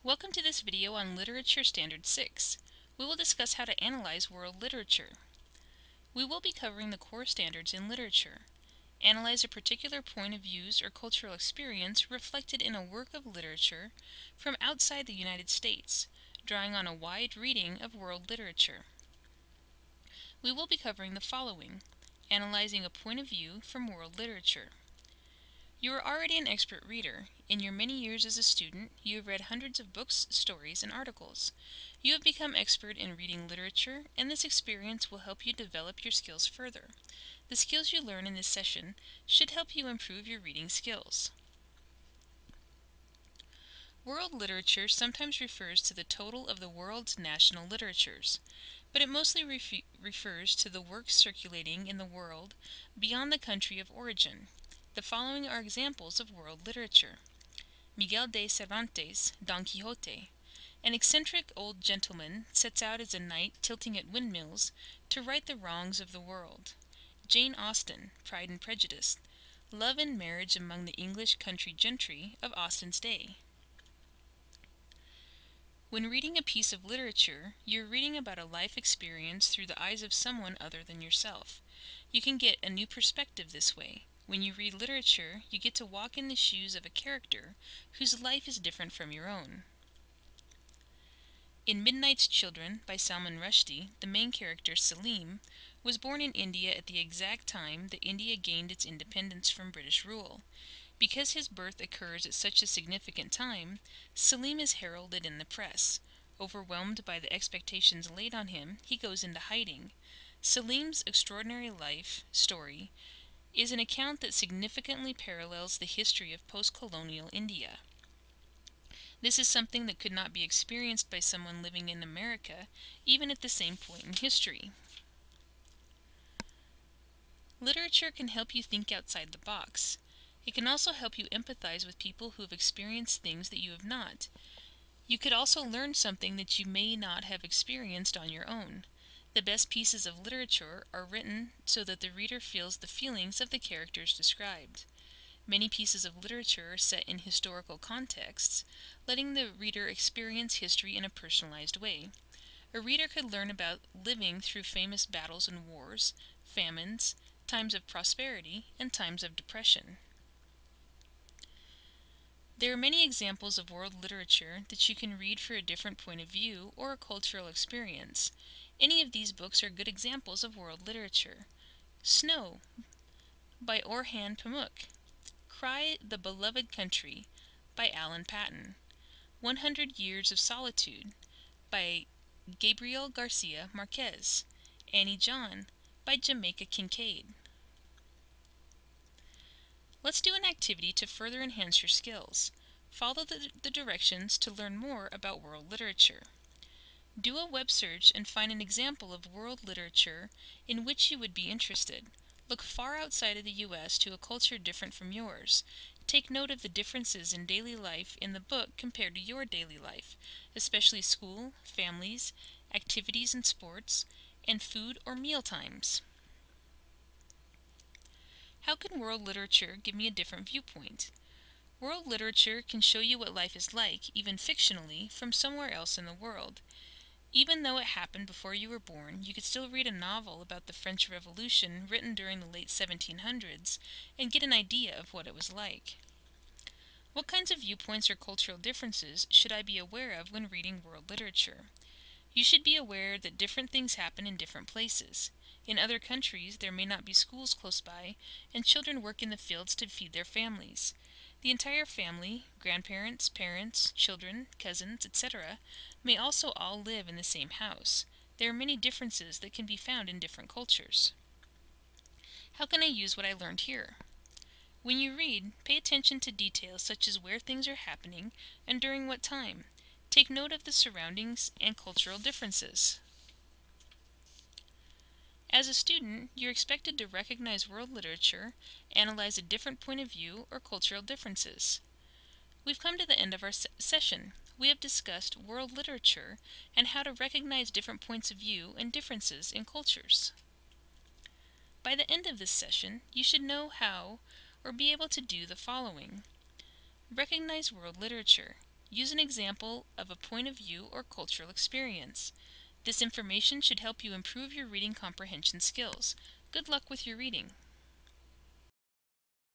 Welcome to this video on Literature Standard 6. We will discuss how to analyze world literature. We will be covering the core standards in literature. Analyze a particular point of views or cultural experience reflected in a work of literature from outside the United States, drawing on a wide reading of world literature. We will be covering the following: analyzing a point of view from world literature. You are already an expert reader. In your many years as a student, you have read hundreds of books, stories, and articles. You have become expert in reading literature, and this experience will help you develop your skills further. The skills you learn in this session should help you improve your reading skills. World literature sometimes refers to the total of the world's national literatures, but it mostly refers to the works circulating in the world beyond the country of origin. The following are examples of world literature: Miguel de Cervantes, Don Quixote. An eccentric old gentleman sets out as a knight tilting at windmills to right the wrongs of the world. Jane Austen, Pride and Prejudice. Love and marriage among the English country gentry of Austen's day. When reading a piece of literature, you're reading about a life experience through the eyes of someone other than yourself. You can get a new perspective this way. When you read literature, you get to walk in the shoes of a character whose life is different from your own. In Midnight's Children by Salman Rushdie, the main character, Selim, was born in India at the exact time that India gained its independence from British rule. Because his birth occurs at such a significant time, Selim is heralded in the press. Overwhelmed by the expectations laid on him, he goes into hiding. Selim's extraordinary life story is an account that significantly parallels the history of post-colonial India. This is something that could not be experienced by someone living in America, even at the same point in history. Literature can help you think outside the box. It can also help you empathize with people who have experienced things that you have not. You could also learn something that you may not have experienced on your own. The best pieces of literature are written so that the reader feels the feelings of the characters described. Many pieces of literature are set in historical contexts, letting the reader experience history in a personalized way. A reader could learn about living through famous battles and wars, famines, times of prosperity, and times of depression. There are many examples of world literature that you can read for a different point of view or a cultural experience. Any of these books are good examples of world literature. Snow by Orhan Pamuk. Cry the Beloved Country by Alan Paton. 100 Years of Solitude by Gabriel Garcia Marquez. Annie John by Jamaica Kincaid. Let's do an activity to further enhance your skills. Follow the directions to learn more about world literature. Do a web search and find an example of world literature in which you would be interested. Look far outside of the U.S. to a culture different from yours. Take note of the differences in daily life in the book compared to your daily life, especially school, families, activities and sports, and food or meal times. How can world literature give me a different viewpoint? World literature can show you what life is like, even fictionally, from somewhere else in the world. Even though it happened before you were born, you could still read a novel about the French Revolution written during the late 1700s and get an idea of what it was like. What kinds of viewpoints or cultural differences should I be aware of when reading world literature? You should be aware that different things happen in different places. In other countries, there may not be schools close by, and children work in the fields to feed their families. The entire family, grandparents, parents, children, cousins, etc., may also all live in the same house. There are many differences that can be found in different cultures. How can I use what I learned here? When you read, pay attention to details such as where things are happening and during what time. Take note of the surroundings and cultural differences. As a student, you're expected to recognize world literature, analyze a different point of view, or cultural differences. We've come to the end of our session. We have discussed world literature and how to recognize different points of view and differences in cultures. By the end of this session, you should know how or be able to do the following. Recognize world literature. Use an example of a point of view or cultural experience. This information should help you improve your reading comprehension skills. Good luck with your reading.